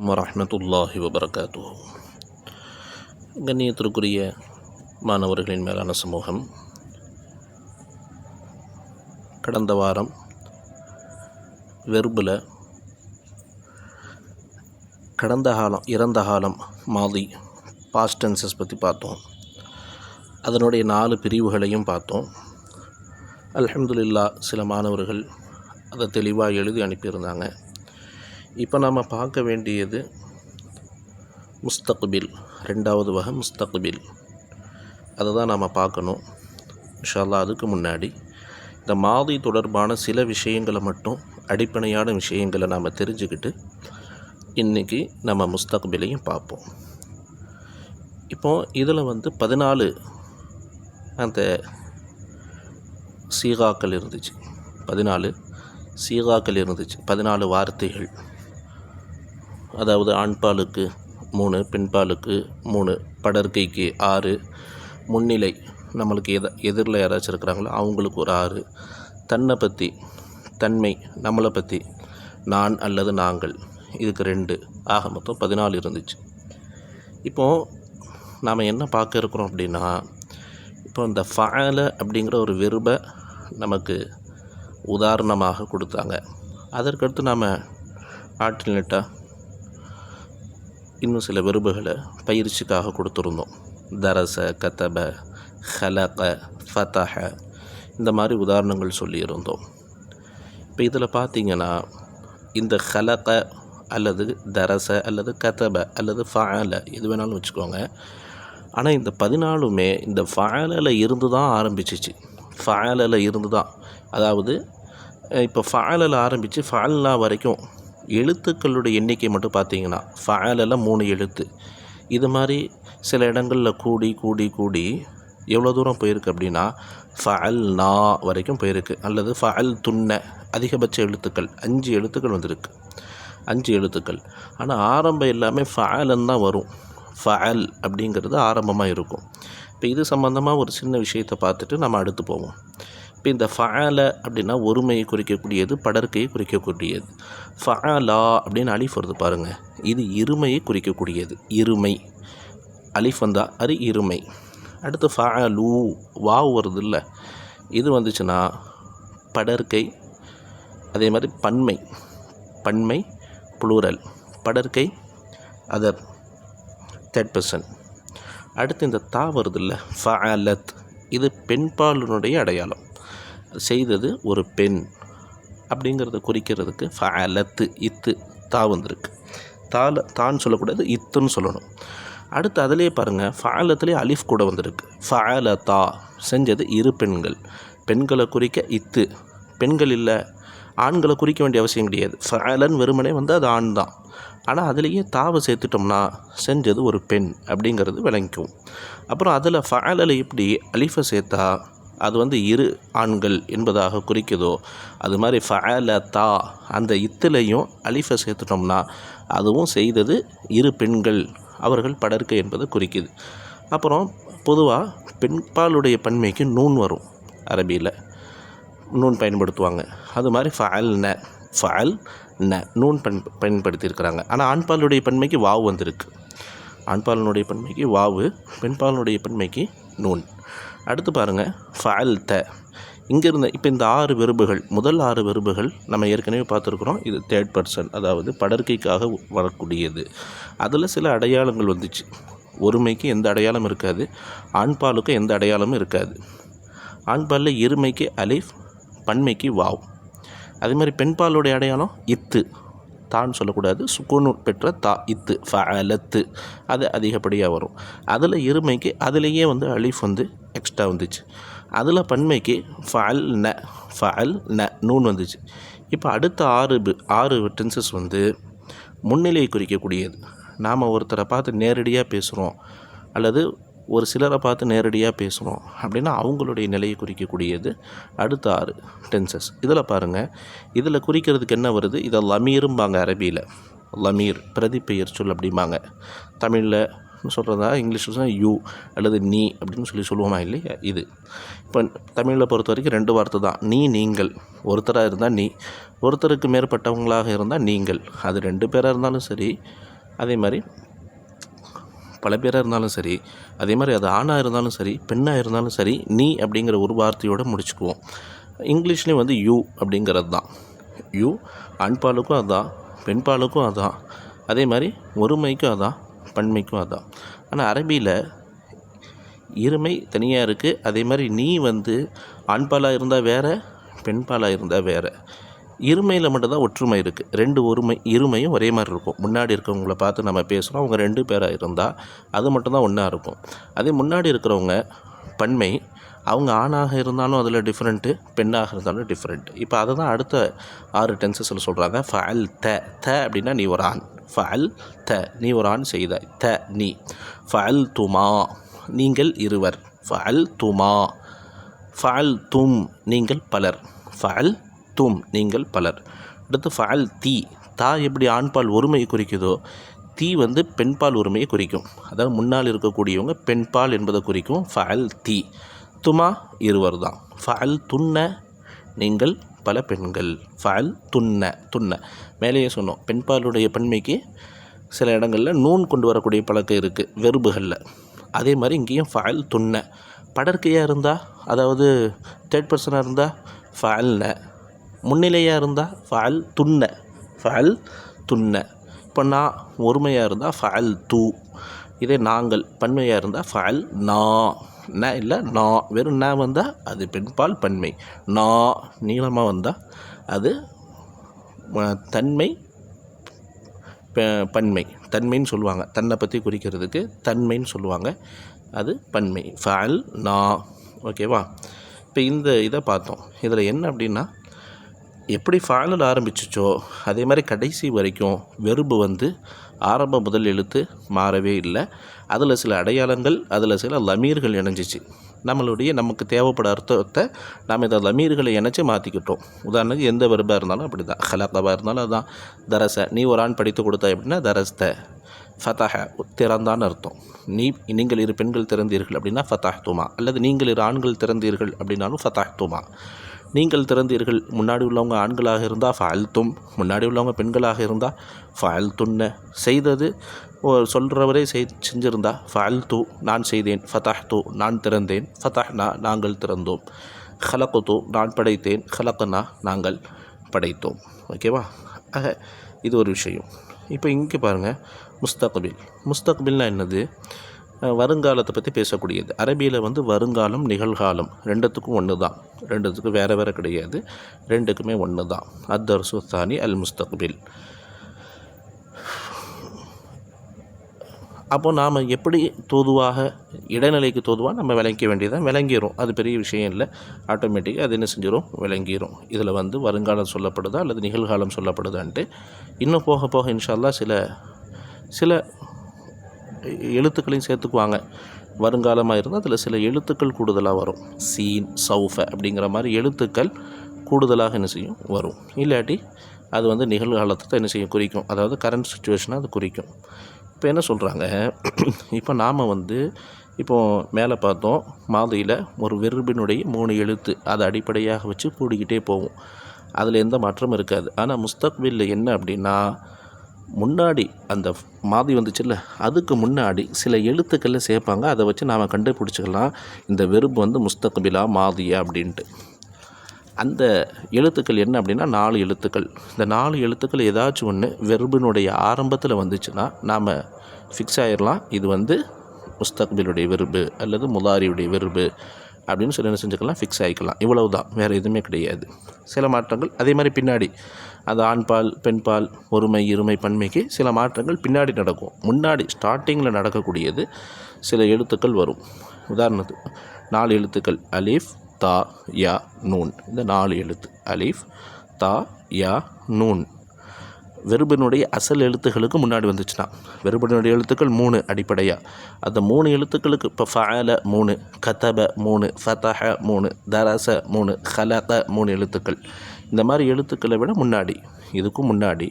அலைக்கும் வரஹ்மத்துல்லாஹி வபரகாத்துஹு. கண்ணியத்திற்குரிய மாணவர்களின் மேலான சமூகம், கடந்த வாரம் வெர்பில் கடந்த காலம், இறந்த காலம், மாதி, பாஸ்ட் டென்சஸ் பற்றி பார்த்தோம். அதனுடைய 4 பிரிவுகளையும் பார்த்தோம். அல்ஹம்துலில்லாஹ், சில மாணவர்கள் அதை தெளிவாக எழுதி அனுப்பியிருந்தாங்க. இப்போ நாம் பார்க்க வேண்டியது முஸ்தக்பில், 2வது வகை முஸ்தக்பில். அதை தான் நாம் பார்க்கணும் இன்ஷா அல்லாஹ். அதுக்கு முன்னாடி இந்த மாதி தொடர்பான சில விஷயங்களை மட்டும், அடிப்படையான விஷயங்களை நாம் தெரிஞ்சுக்கிட்டு இன்றைக்கி நம்ம முஸ்தக்பிலையும் பார்ப்போம். இப்போது இதில் 14 அந்த சீகாக்கள் இருந்துச்சு. 14 சீகாக்கள் இருந்துச்சு, 14 வார்த்தைகள். அதாவது ஆண்பாலுக்கு 3, பெண்பாலுக்கு 3, படற்கைக்கு 6, முன்னிலை நம்மளுக்கு எதிரில் யாராச்சும் இருக்கிறாங்களோ அவங்களுக்கு ஒரு 6, தன்னை பற்றி, தன்மை நம்மளை பற்றி, நான் அல்லது நாங்கள், இதுக்கு 2, ஆக மொத்தம் 14 இருந்துச்சு. இப்போது நாம் என்ன பார்க்க இருக்கிறோம் அப்படின்னா, இப்போ இந்த ஃபஅல அப்படிங்கிற ஒரு வெர்பை நமக்கு உதாரணமாக கொடுத்தாங்க. அதற்கடுத்து நாம் ஆல்டர்னேட்டாக இன்னும் சில வெர்புகளை பயிற்சிக்காக கொடுத்துருந்தோம். தரச, கதப, ஹலக, ஃபதஹ, இந்த மாதிரி உதாரணங்கள் சொல்லியிருந்தோம். இப்போ இதில் பார்த்திங்கன்னா, இந்த ஹலக அல்லது தரச அல்லது கதப அல்லது ஃபஅல எது வேணாலும் வச்சுக்கோங்க. ஆனால் இந்த 14மே இந்த ஃபஅலில் இருந்து தான் ஆரம்பிச்சிச்சு. ஃபஅலில் இருந்து தான், அதாவது இப்போ ஃபஅலில் ஆரம்பித்து ஃபஅல்னா வரைக்கும் எழுத்துக்களுடைய எண்ணிக்கை மட்டும் பார்த்திங்கன்னா ஃபஅலில் 3 எழுத்து. இது மாதிரி சில இடங்களில் கூடி கூடி கூடி எவ்வளோ தூரம் போயிருக்கு அப்படின்னா ஃபஅல்னா வரைக்கும் போயிருக்கு. அல்லது ஃபஅல் துன்ன, அதிகபட்ச எழுத்துக்கள் 5 எழுத்துக்கள் வந்திருக்கு, 5 எழுத்துக்கள். ஆனால் ஆரம்பம் எல்லாமே ஃபஅலன் தான் வரும். ஃபஅல் அப்படிங்கிறது ஆரம்பமாக இருக்கும். இப்போ இது சம்மந்தமாக ஒரு சின்ன விஷயத்தை பார்த்துட்டு நம்ம அடுத்து போவோம். இப்போ இந்த ஃபஅல அப்படின்னா ஒருமையை குறிக்கக்கூடியது, படற்கையை குறிக்கக்கூடியது. ஃபஅலா அப்படின்னு அலிஃப் வருது பாருங்கள், இது இருமையை குறிக்கக்கூடியது. இருமை, அலிஃப் வந்தால் அது இருமை. அடுத்து ஃபஅலு, வாவ் வருது இல்லை, இது வந்துச்சுன்னா படற்கை. அதே மாதிரி பன்மை, பன்மை ப்ளூரல், படற்கை அதர், 3rd person. அடுத்து இந்த தா வருது இல்லை, ஃபஅலத், இது பெண்பாலினுடைய அடையாளம். செய்தது ஒரு பெண் அப்படிங்கிறத குறிக்கிறதுக்கு ஃபஅலத்து, இத்து, தா வந்திருக்கு. தான் சொல்லக்கூடாது, இத்துன்னு சொல்லணும். அடுத்து அதிலே பாருங்கள், ஃபஅலத்துலேயே அலிஃப் கூட வந்திருக்கு. ஃபஅலதா, செஞ்சது 2 பெண்கள். பெண்களை குறிக்க இத்து, பெண்கள் இல்லை, ஆண்களை குறிக்க வேண்டிய அவசியம் கிடையாது. ஃபஅலன் வெறுமனே அது ஆண் தான். ஆனால் அதுலேயே தாவை சேர்த்துட்டோம்னா செஞ்சது ஒரு பெண் அப்படிங்கிறது விளங்கிக்கும். அப்புறம் அதில் ஃபஅலில் எப்படி அலிஃபை சேர்த்தா அது 2 ஆண்கள் என்பதாக குறிக்குதோ, அது மாதிரி ஃபஅலதா அந்த இத்துலையும் அலிஃபை சேர்த்துட்டோம்னா அதுவும் செய்தது 2 பெண்கள், அவர்கள் படற்கை என்பது குறிக்குது. அப்புறம் பொதுவாக பெண்பாலுடைய பன்மைக்கு நூன் வரும், அரபியில் நூன் பயன்படுத்துவாங்க. அது மாதிரி ஃபஅல்ன, ஃபஅல்ன நூன் பயன்படுத்தியிருக்கிறாங்க. ஆனால் ஆண்பாலுடைய பன்மைக்கு வாவு வந்திருக்கு. ஆண்பாலனுடைய பன்மைக்கு வாவு, பெண்பாலனுடைய பன்மைக்கு நூன். அடுத்து பாருங்கள், ஃபஅல்த. இங்கேருந்து இப்போ இந்த 6 வெர்புகள், முதல் 6 வெர்புகள் நம்ம ஏற்கனவே பார்த்துருக்குறோம். இது 3rd person, அதாவது படற்கைக்காக வரக்கூடியது. அதில் சில அடையாளங்கள் வந்துச்சு. ஒருமைக்கு எந்த அடையாளம் இருக்காது, ஆண்பாலுக்கு எந்த அடையாளமும் இருக்காது. ஆண்பாலில் இருமைக்கு அலிஃப், பன்மைக்கு வாவ். அதே மாதிரி பெண்பாலுடைய அடையாளம் இத்து, தான் சொல்லக்கூடாது, சுக்கூன் பெற்ற தா, இத்து, ஃபஅலத்து, அது அதிகப்படியாக வரும். அதில் இருமைக்கு அதிலேயே அலிஃப் எக்ஸ்ட்ரா வந்துச்சு. அதில் பன்மைக்கு ஃபஅல்ன நூன் வந்துச்சு. இப்போ அடுத்த 6 டென்சஸ் முன்னிலையை குறிக்கக்கூடியது. நாம் ஒருத்தரை பார்த்து நேரடியாக பேசுகிறோம் அல்லது ஒரு சிலரை பார்த்து நேரடியாக பேசுகிறோம் அப்படின்னா அவங்களுடைய நிலையை குறிக்கக்கூடியது அடுத்த 6 டென்சஸ். இதில் பாருங்கள், இதில் குறிக்கிறதுக்கு என்ன வருது, இதை லமீரும்பாங்க அரபியில். லமீர் பிரதிப்பெயர் சொல் அப்படிம்பாங்க. தமிழில் சொல்கிறதா, இங்கிலீஷில் யூ அல்லது நீ அப்படின்னு சொல்லுவோமா இல்லையா. இது இப்போ தமிழில் பொறுத்த வரைக்கும் 2 வார்த்தை தான், நீ, நீங்கள். ஒருத்தராக இருந்தால் நீ, ஒருத்தருக்கு மேற்பட்டவங்களாக இருந்தால் நீங்கள். அது 2 பேராக இருந்தாலும் சரி, அதே மாதிரி பல பேராக இருந்தாலும் சரி, அதே மாதிரி அது ஆணாக இருந்தாலும் சரி, பெண்ணாக இருந்தாலும் சரி, நீ அப்படிங்கிற ஒரு வார்த்தையோடு முடிச்சுக்குவோம். இங்கிலீஷ்லேயும் வந்து யூ அப்படிங்கிறது தான். யூ ஆண்பாலுக்கும் அதான், பெண்பாலுக்கும் அதான், அதே மாதிரி ஒருமைக்கும் அதான், பன்மைக்கும் அதான். ஆனால் அரபியில் இருமை தனியாக இருக்குது. அதே மாதிரி நீ வந்து ஆண்பாலாக இருந்தால் வேறு, பெண்பாலாக இருந்தால் வேறு. இருமையில் மட்டும்தான் ஒற்றுமை இருக்குது. ரெண்டு இருமையும் ஒரே மாதிரி இருக்கும். முன்னாடி இருக்கிறவங்கள பார்த்து நம்ம பேசுகிறோம், அவங்க 2 பேராக இருந்தால் அது மட்டும்தான் ஒன்றா இருக்கும். அதே முன்னாடி இருக்கிறவங்க பன்மை, அவங்க ஆணாக இருந்தாலும் அதில் டிஃப்ரெண்ட்டு, பெண்ணாக இருந்தாலும் டிஃப்ரெண்ட். இப்போ அதை தான் அடுத்த 6 டென்சஸில் சொல்கிறாங்க. ஃபஅல் த அப்படின்னா நீ ஒரு ஆண். ஃபஅல் த நீ ஒரு ஆண் செய்தாய். நீ. ஃபஅல் துமா நீங்கள் இருவர். ஃபஅல் துமா. ஃபஅல் தும் நீங்கள் பலர். ஃபஅல் தும் நீங்கள் பலர். அடுத்து ஃபஅல் தா எப்படி ஆண்பால் ஒருமையை குறிக்குதோ, தீ வந்து பெண்பால் ஒருமையை குறிக்கும். அதாவது முன்னால் இருக்கக்கூடியவங்க பெண்பால் என்பதை குறிக்கும். ஃபஅல் துமா இருவர் தான். ஃபஅல் துன்ன நீங்கள் பல பெண்கள். ஃபஅல் துன்ன மேலேயே சொன்னோம். பெண்பாலுடைய பன்மைக்கு சில இடங்களில் நூன் கொண்டு வரக்கூடிய பழக்கம் இருக்குது வெறுபுகளில். அதே மாதிரி இங்கேயும் ஃபஅல் துன்ன. படற்கையாக இருந்தால், அதாவது தேர்ட் பர்சனாக இருந்தால் ஃபஅல்ன, முன்னிலையாக இருந்தால் ஃபஅல் துன்ன. இப்போ நான் ஒருமையாக இருந்தால் ஃபஅல் தூ. இதே நாங்கள் பன்மையாக இருந்தால் ஃபஅல் நா இல்லை நா. வெறும் நா வந்தால் அது பெண்பால் பன்மை. நா நீளமாக வந்தால் அது தன்மை பன்மை. தன்மைன்னு சொல்லுவாங்க. தன்னை பற்றி குறிக்கிறதுக்கு தன்மைன்னு சொல்லுவாங்க. அது பன்மை. ஃபஅல் நா. ஓகேவா? இப்போ இந்த இதை பார்த்தோம். இதில் என்ன அப்படின்னா, எப்படி ஃபஅலில் ஆரம்பிச்சிச்சோ அதே மாதிரி கடைசி வரைக்கும் வெறுபு வந்து ஆரம்ப முதல் எழுத்து மாறவே இல்லை. அதில் சில அடையாளங்கள், அதில் சில லமீர்கள் இணைஞ்சிச்சு. நமக்கு தேவைப்பட அர்த்தத்தை நாம் இந்த லமீர்களை இணைச்சி மாற்றிக்கிட்டோம். உதாரணத்துக்கு எந்த வெறுபாக இருந்தாலும் அப்படி தான். ஹலகபாக இருந்தாலும் அதுதான். தரச நீ ஒரு ஆண் படித்து கொடுத்தா அப்படின்னா தரஸ்த. ஃபதஹ திறந்தான்னு அர்த்தம். நீங்கள் 2 பெண்கள் திறந்தீர்கள் அப்படின்னா ஃபதஹ்துமா. அல்லது நீங்கள் 2 ஆண்கள் திறந்தீர்கள் அப்படின்னாலும் ஃபதஹ்துமா. நீங்கள் திறந்தீர்கள் முன்னாடி உள்ளவங்க ஆண்களாக இருந்தால் ஃபஅல்தும், முன்னாடி உள்ளவங்க பெண்களாக இருந்தால் ஃபஅல்துன்ன. செய்தது சொல்கிறவரே செஞ்சிருந்தா ஃபஅல்து நான் செய்தேன், ஃபதஹ்து நான் திறந்தேன், ஃபதஹ்னா நாங்கள் திறந்தோம், ஹலக்து நான் படைத்தேன், ஹலக்னா நாங்கள் படைத்தோம். ஓகேவா? ஆக இது ஒரு விஷயம். இப்போ இங்கே பாருங்கள், முஸ்தக்பில்னா என்னது? வருங்காலத்தை பற்றி பேசக்கூடியது. அரபியில் வந்து வருங்காலம், நிகழ்காலம் ரெண்டுத்துக்கும் ஒன்று தான். ரெண்டுத்துக்கும் வேறு கிடையாது. ரெண்டுக்குமே ஒன்று தான். அத்தர்சு தானி அல் முஸ்தக்பில். அப்போ நாம் எப்படி தோதுவாக இடைநிலைக்கு தோதுவாக நம்ம விளங்கிக்க வேண்டியதான். விளங்கிடும். அது பெரிய விஷயம் இல்லை. ஆட்டோமேட்டிக்காக அது என்ன செஞ்சிடும்? விளங்கிடும். இதில் வந்து வருங்காலம் சொல்லப்படுதா அல்லது நிகழ்காலம் சொல்லப்படுதான்ட்டு இன்னும் போக போக இன்ஷா அல்லாஹ் சில எழுத்துக்களையும் சேர்த்துக்குவாங்க. வருங்காலமாக இருந்தால் அதில் சில எழுத்துக்கள் கூடுதலாக வரும். சீன், சௌஃப அப்படிங்கிற மாதிரி எழுத்துக்கள் கூடுதலாக என்ன செய்யும்? வரும். இல்லாட்டி அது வந்து நிகழ்காலத்தை தான் என்ன செய்யும்? குறிக்கும். அதாவது கரண்ட் சுச்சுவேஷனை அது குறிக்கும். இப்போ என்ன சொல்கிறாங்க, இப்போ நாம் வந்து இப்போது மேலே பார்த்தோம், மாதியில் ஒரு வெர்பினுடைய 3 எழுத்து அதை அடிப்படையாக வச்சு கூடிக்கிட்டே போகும். அதில் எந்த மாற்றமும் இருக்காது. ஆனால் முஸ்தக்பில் என்ன அப்படின்னா, முன்னாடி அந்த மாதி வந்துச்சுல்ல, அதுக்கு முன்னாடி சில எழுத்துக்களில் சேர்ப்பாங்க. அதை வச்சு நாம் கண்டுபிடிச்சிக்கலாம் இந்த வெர்பு வந்து முஸ்தக்பிலா மாதியா அப்படின்ட்டு. அந்த எழுத்துக்கள் என்ன அப்படின்னா 4 எழுத்துக்கள். இந்த 4 எழுத்துக்கள் ஏதாச்சும் ஒன்று வெர்பினுடைய ஆரம்பத்தில் வந்துச்சுன்னா நாம் ஃபிக்ஸ் ஆகிடலாம், இது வந்து முஸ்தக்பிலுடைய வெர்பு அல்லது முதாரியுடைய வெர்பு அப்படின்னு சொல்லி என்ன செஞ்சுக்கலாம்? ஃபிக்ஸ் ஆகிக்கலாம். இவ்வளவு தான், வேறு எதுவுமே கிடையாது. சில மாற்றங்கள் அதே மாதிரி பின்னாடி அது ஆண்பால், பெண்பால், ஒருமை, இருமை, பன்மைக்கு சில மாற்றங்கள் பின்னாடி நடக்கும். முன்னாடி ஸ்டார்டிங்கில் நடக்கக்கூடியது சில எழுத்துக்கள் வரும். உதாரணத்துக்கு 4 எழுத்துக்கள் அலிஃப், தா, யா, நூன். இந்த 4 எழுத்து அலிஃப், தா, யா, நூன் வெர்பினுடைய அசல் எழுத்துக்களுக்கு முன்னாடி வந்துச்சுன்னா, வெர்பினுடைய எழுத்துக்கள் 3 அடிப்படையாக. அந்த 3 எழுத்துக்களுக்கு இப்போ ஃபஅல 3, கதப 3, ஃபதஹ 3, தரச 3, ஹலக 3 எழுத்துக்கள். இந்த மாதிரி எழுத்துக்களை விட முன்னாடி, இதுக்கும் முன்னாடி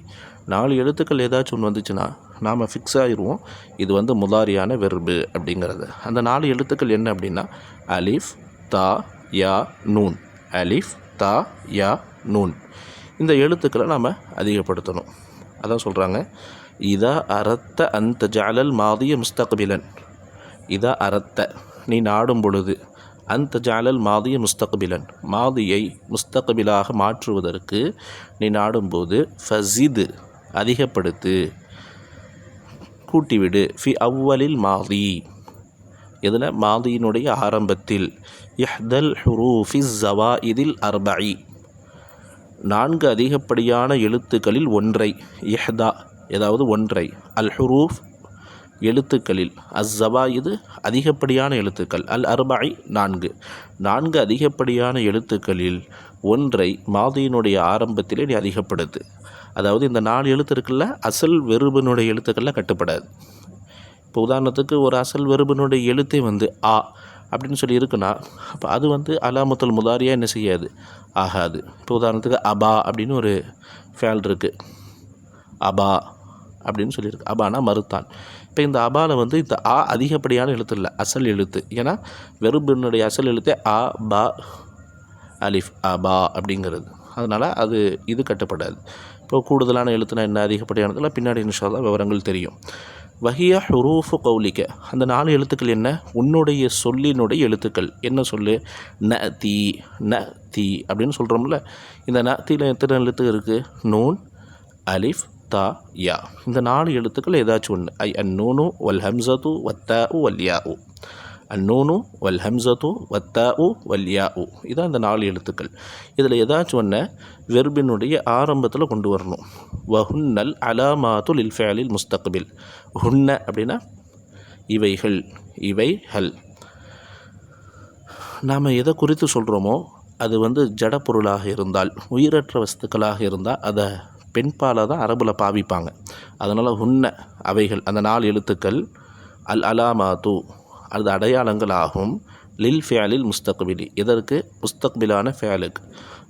4 எழுத்துக்கள் ஏதாச்சும் ஒன்று வந்துச்சுன்னா நாம் ஃபிக்ஸ் ஆகிடுவோம், இது வந்து முதாரியான வெர்பு அப்படிங்கிறது. அந்த 4 எழுத்துக்கள் என்ன அப்படின்னா அலிஃப், தா, யா, நூன். அலிஃப், தா, யா, நூன். இந்த எழுத்துக்களை நாம் அதிகப்படுத்தணும். அதான் சொல்கிறாங்க, இதா அரத்த அந்த ஜாலல் மாதிய முஸ்தக்பிலன், இதா அரத்த நீ நாடும் பொழுது, அந்த ஜாலல் மாதிய முஸ்தக்பிலன் மாதியை முஸ்தக்பிலாக மாற்றுவதற்கு நீ நாடும்போது, ஃபஸிது அதிகப்படுத்து, கூட்டிவிடு, ஃபி அவ்வலில் மாதி இதில் மாதியினுடைய ஆரம்பத்தில், இஹ்தல் ஹுரூஃபிஸ் ஸவாயிதில் அர்பஇ 4 அதிகப்படியான எழுத்துக்களில் ஒன்றை, இஹ்தா ஏதாவது ஒன்றை, அல் ஹுரூஃப் எழுத்துக்களில், அஸ்ஸவாயிது அதிகப்படியான எழுத்துக்கள், அல் அர்பஇ 4 அதிகப்படியான எழுத்துக்களில் ஒன்றை மாதியினுடைய ஆரம்பத்திலே நீ அதிகப்படுத்து. அதாவது இந்த 4 எழுத்து இருக்குல்ல, அசல் வெறுபினுடைய எழுத்துக்களில் கட்டுப்படாது. இப்போ உதாரணத்துக்கு ஒரு அசல் வெறுபினுடைய எழுத்தே ஆ அப்படின்னு சொல்லி இருக்குன்னா, அப்போ அது அலாமத்துல் முதாரியா என்ன செய்யாது, ஆகாது. இப்போ உதாரணத்துக்கு அபா அப்படின்னு ஒரு ஃபேல் இருக்குது, அபா அப்படின்னு சொல்லியிருக்கு, அபானா மறுத்தான். இப்போ இந்த அபாவில் இந்த ஆ அதிகப்படியான எழுத்து இல்லை, அசல் எழுத்து. ஏன்னா வெறுபினுடைய அசல் எழுத்தே ஆ பா அலிஃப், அபா அப்படிங்கிறது. அதனால் இது கட்டுப்படாது. இப்போ கூடுதலான எழுத்துனா என்ன, அதிகப்படியானதெல்லாம் பின்னாடி இன்ஷா அல்லாஹ் விவரங்கள் தெரியும். வஹிய ஹுரூஃபு கௌலிக்க அந்த 4 எழுத்துக்கள் என்ன, உன்னுடைய சொல்லினுடைய எழுத்துக்கள். என்ன சொல்லு, ந தீ அப்படின்னு சொல்கிறோம்ல, இந்த ந தீயில் எத்தனை எழுத்து இருக்குது, நூன் அலிஃப் தா யா. இந்த 4 எழுத்துக்கள் ஏதாச்சும் ஒன்று, அந்நூனு வல் ஹம்சத்து வத்தாஉ வல் யாஉ, அந்நூனு வல் ஹம்சத்து வத்தாஉ வல் யாஉ, இதான் இந்த 4 எழுத்துக்கள். இதில் ஏதாச்சும் ஒன்று வெர்பினுடைய ஆரம்பத்தில் கொண்டு வரணும். வஹுன்னல் அலாமாத்து லில் ஃபிஅலில் முஸ்தக்பில், ஹுன்ன அப்படின்னா இவைகள், இவைகள். நாம் எதை குறித்து சொல்கிறோமோ அது ஜடப்பொருளாக இருந்தால், உயிரற்ற வஸ்துக்களாக இருந்தால் அதை பெண்பாலாக தான் அரபில் பாவிப்பாங்க. அதனால் ஹுன்ன அவைகள், அந்த 4 எழுத்துக்கள், அல் அலாமாத்து அது அடையாளங்கள் ஆகும், லில் ஃபிஅலில் முஸ்தக்பிலி இதற்கு முஸ்தக்பிலான ஃபிஅலுக்கு.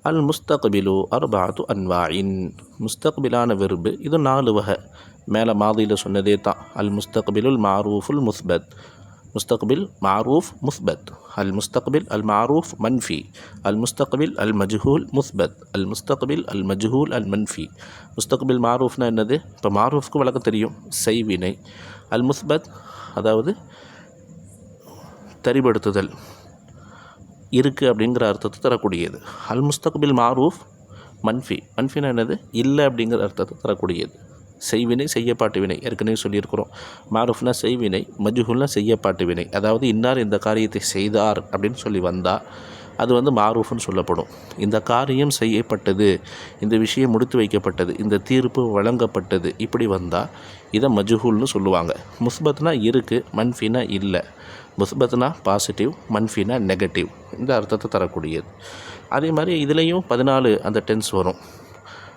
அல் முஸ்தக்பிலு அர்பஅத்து அன்வாஇன் முஸ்தக்பிலான வெர்பு இது 4 வகை. மேலே மாதியில் சொன்னதே தான். அல் முஸ்தக்பிலுல் மாரூஃபுல் முஸ்பத், முஸ்தக்பில் மாரூஃப் முஸ்பத், அல் முஸ்தக்பில் அல் மாரூஃப் மன்ஃபி, அல் முஸ்தக்பில் அல் மஜ்ஹூல் முஸ்பத், அல் முஸ்தக்பில் அல் மஜ்ஹூல் அல் மன்ஃபி. முஸ்தக்பில் மாரூஃப்னா என்னது, இப்போ மாரூஃப்க்கு வழக்கம் தெரியும், செய்வினை. அல் முஸ்பத் அதாவது தெரிபடுத்துதல், இருக்குது அப்படிங்கிற அர்த்தத்தை தரக்கூடியது. அல் முஸ்தக்பில் மாரூஃப் மன்ஃபி, மன்ஃபினா என்னது, இல்லை அப்படிங்கிற அர்த்தத்தை தரக்கூடியது. செய்வினை செய்யப்பாட்டு வினை ஏற்கனவே சொல்லியிருக்கிறோம். மாரூஃப்னா செய்வினை, மஜ்ஹூல்னா செய்யப்பாட்டு வினை. அதாவது இன்னார் இந்த காரியத்தை செய்தார் அப்படின்னு சொல்லி வந்தால் அது மாரூஃப்னு சொல்லப்படும். இந்த காரியம் செய்யப்பட்டது, இந்த விஷயம் முடித்து வைக்கப்பட்டது, இந்த தீர்ப்பு வழங்கப்பட்டது, இப்படி வந்தால் இதை மஜ்ஹூல்னு சொல்லுவாங்க. முஸ்பத்னா இருக்குது, மன்ஃபினா இல்லை. முஸ்பத்னா பாசிட்டிவ், மன்ஃபினா நெகட்டிவ், இந்த அர்த்தத்தை தரக்கூடியது. அதே மாதிரி இதுலேயும் 14 அந்த டென்ஸ் வரும்.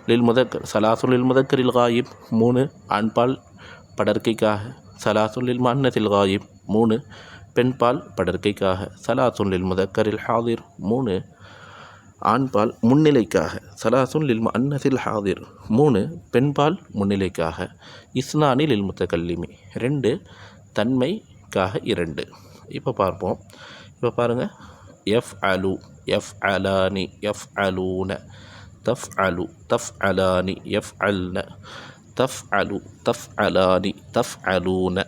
லில் முதக்கர் சலாசுல் லில் முதக்கரில் காயிப் 3 ஆண்பால் படற்கைக்காக, சலாசுல் லில் மன்னத்தில் காயிப் 3 பெண்பால் படற்கைக்காக, சலாசுல் லில் முதக்கரில் ஹாதிர் 3 ஆண்பால் முன்னிலைக்காக, சலாசுல் லில் மன்னத்தில் ஹாதிர் 3 பெண்பால் முன்னிலைக்காக, இஸ்னானி லில் முத்தகல்லிமி 2 தன்மைக்காக 2. இப்போ பார்ப்போம். இப்போ பாருங்கள், எஃப் அலு, எஃப் அலானி, எஃப் அலூன, தஃப் அலு, தஃப் அலானி, எஃப் அல்ன, தஃப் அலு, தஃப் அலானி, தஃப் அலூன,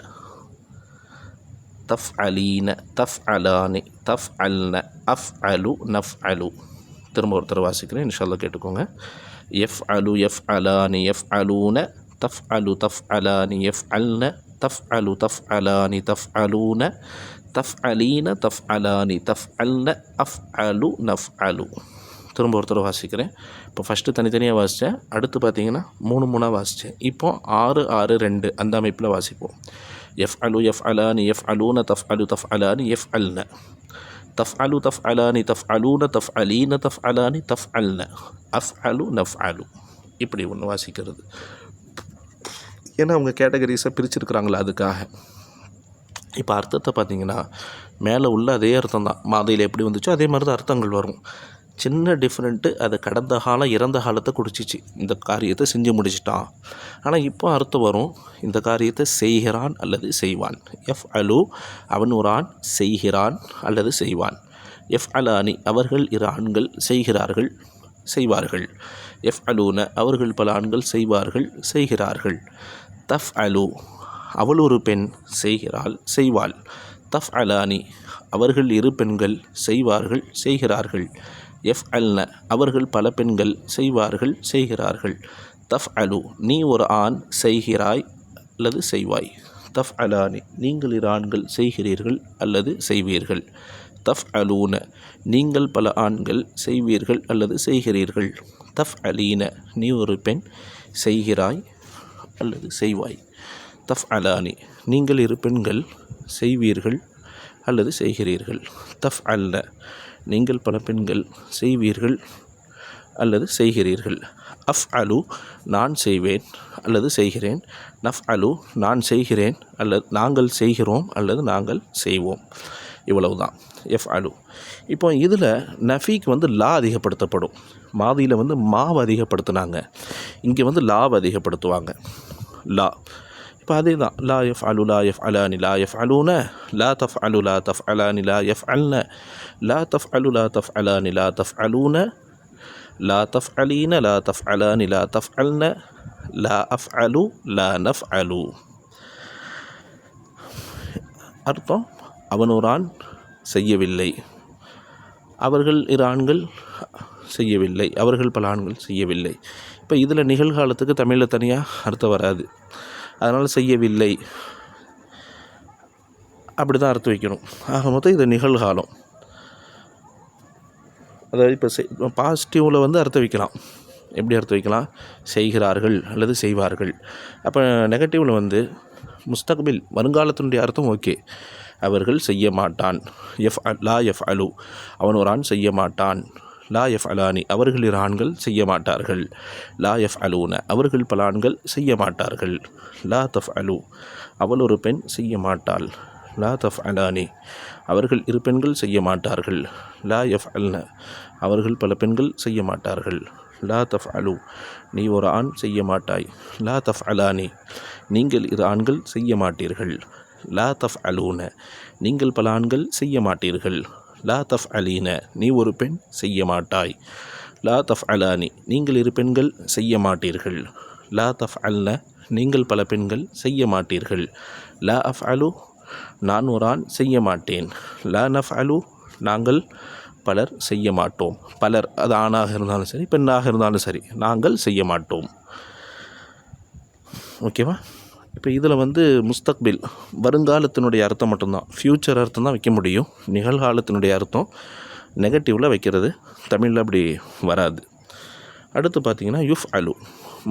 தஃப் அலீன, தஃப் அலானி, தஃப் அல்ன, அஃப் அலு, நஃப் அலு. திரும்ப ஒருத்தர் வாசிக்கிறேன், இன்ஷா அல்லாஹ் கேட்டுக்கோங்க. எஃப் அலு, எஃப் அலானி, எஃப் அலூன, தஃப் அலு, தஃப் அலானி, எஃப் அல்ன, தஃப் அலு, தஃப் அலானி, தஃப் அலூன, தஃப் அலீன, தஃப் அலானி, தஃப் அல்ன, அஃப் அலு, நஃப் அலு. திரும்ப ஒருத்தர் வாசிக்கிறேன். இப்போ ஃபஸ்ட்டு தனித்தனியாக வாசித்தேன், அடுத்து பார்த்தீங்கன்னா 3 வாசித்தேன். இப்போ 6 6 2 அந்த அமைப்பில் வாசிப்போம். எஃப் அலு, எஃப் அலானி, எஃப் அலூன, தஃப் அலு, தஃப் அலானி, எஃப் அல்ன, தஃப் அலு, தஃப் அலானி, தஃப் அலூன, தஃப் அலீன, தஃப் அலானி, தஃப் அல்ன, அஃப் அலு, நஃப் அலு. இப்படி ஒன்று வாசிக்கிறது. ஏன்னா அவங்க கேட்டகரிஸாக பிரிச்சுருக்குறாங்களா, அதுக்காக. இப்போ அர்த்தத்தை பார்த்திங்கன்னா மேலே உள்ள அதே அர்த்தம் தான், மாதியில் எப்படி வந்துச்சோ அதே மாதிரி தான் அர்த்தங்கள் வரும். சின்ன டிஃப்ரெண்ட்டு, அது கடந்த காலம் இறந்த காலத்தை குடிச்சிச்சு, இந்த காரியத்தை செஞ்சு முடிச்சிட்டான். ஆனால் இப்போ அர்த்தம் வரும், இந்த காரியத்தை செய்கிறான் அல்லது செய்வான். எஃப் அலு அவன் ஒரு ஆண், செய்கிறான் அல்லது செய்வான். எஃப் அலானி அவர்கள் 2 ஆண்கள் செய்கிறார்கள் செய்வார்கள். எஃப் அலூன அவர்கள் பல ஆண்கள் செய்வார்கள் செய்கிறார்கள். தஃப் அலு அவள் ஒரு பெண் செய்கிறாள் செய்வாள். தஃப் அலானி அவர்கள் இரு பெண்கள் செய்வார்கள் செய்கிறார்கள். எஃப் அல்ன அவர்கள் பல பெண்கள் செய்வார்கள் செய்கிறார்கள். தஃப் அலு நீ ஒரு ஆண் செய்கிறாய் அல்லது செய்வாய். தஃப் அலானி நீங்கள் இரு ஆண்கள் செய்கிறீர்கள் அல்லது செய்வீர்கள். தஃப் அலூன நீங்கள் பல ஆண்கள் செய்வீர்கள் அல்லது செய்கிறீர்கள். தஃப் அலீன நீ ஒரு பெண் செய்கிறாய் அல்லது செய்வாய். தஃப் அலானி நீங்கள் இரு பெண்கள் செய்வீர்கள் அல்லது செய்கிறீர்கள். தஃப் அல்ன நீங்கள் பல பெண்கள் செய்வீர்கள் அல்லது செய்கிறீர்கள். அஃப் அலு நான் செய்வேன் அல்லது செய்கிறேன். நஃப் அலு நான் செய்கிறேன் அல்லது நாங்கள் செய்கிறோம் அல்லது நாங்கள் செய்வோம். இவ்வளவுதான் எஃப் அலு. இப்போ இதில் நஃபீக்கு வந்து லா அதிகப்படுத்தப்படும். மாதியில் வந்து மாவை அதிகப்படுத்தினாங்க, இங்கே வந்து லாவை அதிகப்படுத்துவாங்க. லா இப்போ அதே தான். லா எஃப் அலு லா எஃப் அலானி லா எஃப் அலூன. லா தஃப் அலு லா தஃப் அலானி லா எஃப் அல்ன. லா தஃப் அலு லா தஃப் அலானி லா தஃப் அலூன. லா தஃப் அலீன லா தஃப் அலானி லா தஃப் அல்ன. லா அஃப் அலு லா நஃப் அலு. அர்த்தம் அவன் ஒரு ஆண் செய்யவில்லை, அவர்கள் இரு ஆண்கள் செய்யவில்லை, அவர்கள் பல ஆண்கள் செய்யவில்லை. இப்போ இதில் நிகழ்காலத்துக்கு தமிழில் தனியாக அர்த்தம் வராது, அதனால் செய்யவில்லை அப்படி தான் அர்த்தம் வைக்கணும். ஆக மொத்தம் இது நிகழ்காலம். அதாவது இப்போ பாசிட்டிவில் வந்து அர்த்தம் வைக்கலாம். எப்படி அர்த்தம் வைக்கலாம்? செய்கிறார்கள் அல்லது செய்வார்கள். அப்போ நெகட்டிவில் வந்து முஸ்தக்பில் வருங்காலத்தினுடைய அர்த்தம் ஓகே. அவர்கள் செய்ய மாட்டான். லா எஃப் அலு அவன் ஒரு ஆண் செய்ய மாட்டான். லா எஃப் அலானி அவர்கள் இரு ஆண்கள் செய்ய மாட்டார்கள். லா எஃப் அலூன அவர்கள் பல ஆண்கள் செய்ய மாட்டார்கள். லா தஃப் அலு அவள் ஒரு பெண் செய்ய மாட்டாள். லா தஃப் அலானி அவர்கள் இரு பெண்கள் செய்ய மாட்டார்கள். லா எஃப் அல்ன அவர்கள் பல பெண்கள் செய்ய மாட்டார்கள். லா தஃப் அலு நீ ஒரு ஆண் செய்ய மாட்டாய். லா தஃப் அலானி நீங்கள் இரு ஆண்கள் செய்ய மாட்டீர்கள். லா தஃப் அலூன நீங்கள் பல ஆண்கள் செய்ய மாட்டீர்கள். லா தஃப் அலீன நீ ஒரு பெண் செய்ய மாட்டாய். லா தஃப் அலானி நீங்கள் இரு பெண்கள் செய்ய மாட்டீர்கள். லா தஃப் அல்ன நீங்கள் பல பெண்கள் செய்ய மாட்டீர்கள். லா அஃப் அலு நான் ஒரு ஆண் செய்ய மாட்டேன். லா நஃப் அலு நாங்கள் பலர் செய்ய மாட்டோம். பலர் அது ஆணாக இருந்தாலும் சரி பெண்ணாக இருந்தாலும் சரி நாங்கள் செய்ய மாட்டோம். ஓகேவா? இப்போ இதில் வந்து முஸ்தக்பில் வருங்காலத்தினுடைய அர்த்தம் மட்டும்தான், ஃப்யூச்சர் அர்த்தம் தான் வைக்க முடியும். நிகழ்காலத்தினுடைய அர்த்தம் நெகட்டிவில் வைக்கிறது தமிழில் அப்படி வராது. அடுத்து பார்த்திங்கன்னா யுஃப் அலு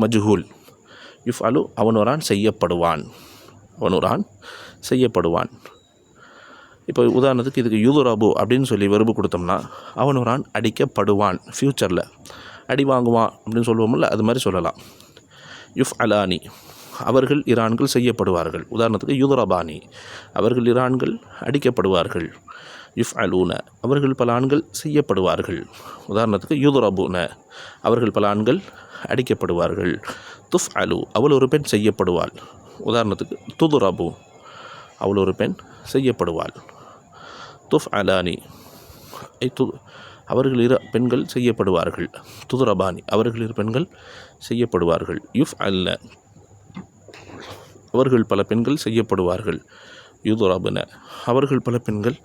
மஜ்ஹூல். யுஃப் அலு அவன் ஒரு ஆண் செய்யப்படுவான். அவன் ஒரு ஆண் செய்யப்படுவான். இப்போ உதாரணத்துக்கு இதுக்கு யுதுரபு அப்படின்னு சொல்லி வெறுப்பு கொடுத்தோம்னா அவன் ஒரு ஆண் அடிக்கப்படுவான். ஃப்யூச்சரில் அடி வாங்குவான் அப்படின்னு சொல்லுவோம்ல, அது மாதிரி சொல்லலாம். யுஃப் அலானி அவர்கள் இரு ஆண்கள் செய்யப்படுவார்கள். உதாரணத்துக்கு யுதுரபானி அவர்கள் இரு ஆண்கள் அடிக்கப்படுவார்கள். யுஃப் அலூன அவர்கள் பல ஆண்கள் செய்யப்படுவார்கள். உதாரணத்துக்கு யுதுரபுன அவர்கள் பல ஆண்கள் அடிக்கப்படுவார்கள். துஃப் அலு அவள் ஒரு பெண் செய்யப்படுவாள். உதாரணத்துக்கு துதுரபு அவள் ஒரு பெண் செய்யப்படுவாள். துஃப் அலானி அவர்கள் இரு பெண்கள் செய்யப்படுவார்கள். துதுரபானி அவர்கள் இரு பெண்கள் செய்யப்படுவார்கள். யுஃப் அல்ல அவர்கள் பல பெண்கள் செய்யப்படுவார்கள். யுதுரபுன அவர்கள் பல பெண்கள்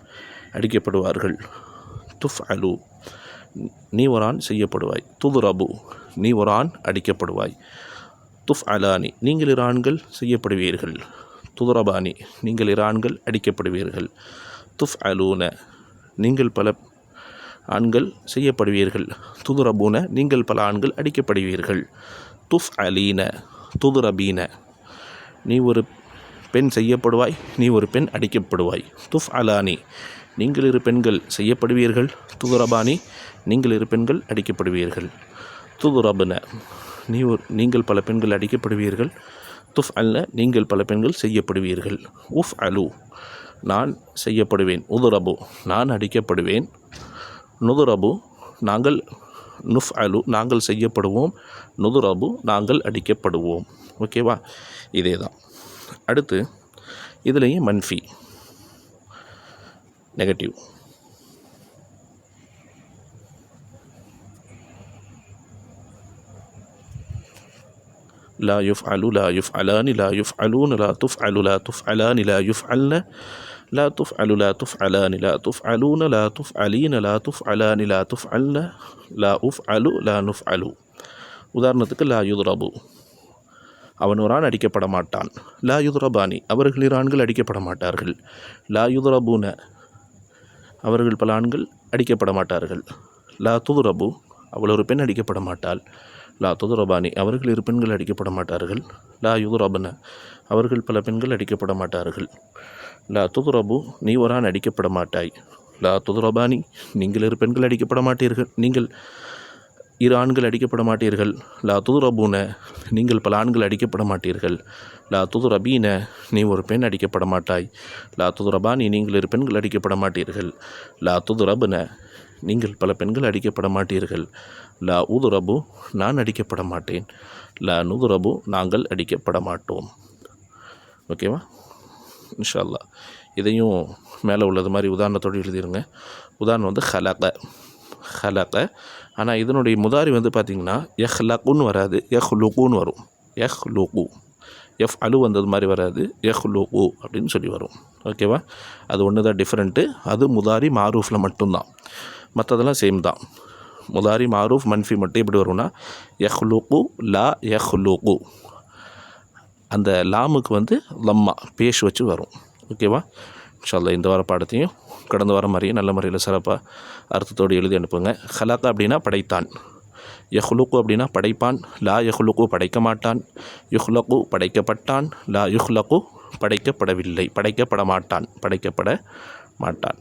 அடிக்கப்படுவார்கள். துஃப் அலு நீ ஒரு ஆண் செய்யப்படுவாய். துதுரபு நீ ஒரு ஆண் அடிக்கப்படுவாய். துஃப் அலானி நீங்கள் இரு ஆண்கள் செய்யப்படுவீர்கள். துதுரபானி நீங்கள் இரு ஆண்கள் அடிக்கப்படுவீர்கள். துஃப் அலூன நீங்கள் பல ஆண்கள் செய்யப்படுவீர்கள். துதுரபூன நீங்கள் பல ஆண்கள் அடிக்கப்படுவீர்கள். துஃப் அலீன துதுரபீன நீ ஒரு பெண் செய்யப்படுவாய், நீ ஒரு பெண் அடிக்கப்படுவாய். துஃப் அலானி நீங்கள் இரு பெண்கள் செய்யப்படுவீர்கள். துதுரபானி நீங்கள் இரு பெண்கள் அடிக்கப்படுவீர்கள். துதுரபுன நீங்கள் பல பெண்கள் அடிக்கப்படுவீர்கள். துஃப் அல்ல நீங்கள் பல பெண்கள் செய்யப்படுவீர்கள். உஃப் அலு நான் செய்யப்படுவேன். உதுரபு நான் அடிக்கப்படுவேன். நுதுரபு நாங்கள் நுஃப் அலு நாங்கள் செய்யப்படுவோம். நுதுரபு நாங்கள் அடிக்கப்படுவோம். ஓகேவா? இதே தான். அடுத்து இதுலேயும் மன்ஃபி நெகட்டிவ். லா யுஃப்அலு லா யுஃப்அலானி லா யுஃப்அலூன லா துஃப்அலு லா துஃப்அலானி லா யுஃப்அல்ன லா துஃப்அலு லா துஃப்அலானி லா துஃப்அலூன லா துஃப்அலீன லா துஃப்அலானி லா துஃப்அல்ன லா உஃப்அலு லா நுஃப்அலு. உதாரணத்துக்கு லா யுத்ரபு, அவன் ஒரு ஆண் அடிக்கப்பட மாட்டான். லா யுத்ரபானி, அவர்கள் இரு ஆண்கள் அடிக்கப்பட மாட்டார்கள். லா யுத்ரபூன, அவர்கள் பல ஆண்கள் அடிக்கப்பட மாட்டார்கள். லா துதுரபு, அவள் ஒரு பெண் அடிக்கப்பட மாட்டாள். லா துதுரபானி, அவர்கள் இரு பெண்கள் அடிக்கப்பட மாட்டார்கள். லா யுதுரபன, அவர்கள் பல பெண்கள் அடிக்கப்பட மாட்டார்கள். லா துதுரபு, நீ ஒரு ஆண் அடிக்கப்பட மாட்டாய். லா துதுரபானி, நீங்கள் இரு பெண்கள் அடிக்கப்பட மாட்டீர்கள், நீங்கள் இரு ஆண்கள் அடிக்கப்பட மாட்டீர்கள். லா துதுரபூன, நீங்கள் பல ஆண்கள் அடிக்கப்பட மாட்டீர்கள். லா துதுரபீன, நீ ஒரு பெண் அடிக்கப்பட மாட்டாய். லா துதுரபானி, நீங்கள் இரு பெண்கள் அடிக்கப்பட மாட்டீர்கள். லா துதுரபுன, நீங்கள் பல பெண்கள் அடிக்கப்பட மாட்டீர்கள். லா உதுரபு, நான் அடிக்கப்பட மாட்டேன். லா நுதுரபு, நாங்கள் அடிக்கப்பட மாட்டோம். ஓகேவா? இன்ஷா அல்லாஹ் இதையும் மேலே உள்ளது மாதிரி உதாரணத்தோடு எழுதிருங்க. உதாரணம் வந்து ஹலக, ஹலக. ஆனால் இதனுடைய முதாரி வந்து பார்த்திங்கன்னா யஹ்லகுன்னு வராது, யஹ்லுகுன்னு வரும். யஹ்லுகு, எஃப் அலு வந்தது மாதிரி வராது, யஹ்லுகு அப்படின்னு சொல்லி வரும். ஓகேவா? அது ஒன்று தான் டிஃப்ரெண்ட்டு. அது முதாரி மாரூஃபில் மட்டும்தான், மற்றதெல்லாம் சேம் தான். முதாரி மாரூஃப் மன்ஃபி மட்டும் எப்படி வரும்னா யஹ்லுகு லா யஹ்லுகு, அந்த லாமுக்கு வந்து லம்மா பேஷ் வச்சு வரும். ஓகேவா? இன்ஷா அல்லாஹ் இந்த வார பாடத்தையும் கடந்த வாரம் மாதிரியே நல்ல முறையில் சிறப்பாக அர்த்தத்தோடு எழுதி அனுப்புங்க. ஹலக அப்படின்னா படைத்தான், யஹ்லுகு அப்படின்னா படைப்பான், லா யஹ்லுகு படைக்க மாட்டான், யுஹ்லகு படைக்கப்பட்டான், லா யுஹ்லகு படைக்கப்படவில்லை, படைக்கப்பட மாட்டான், படைக்கப்பட மாட்டான்.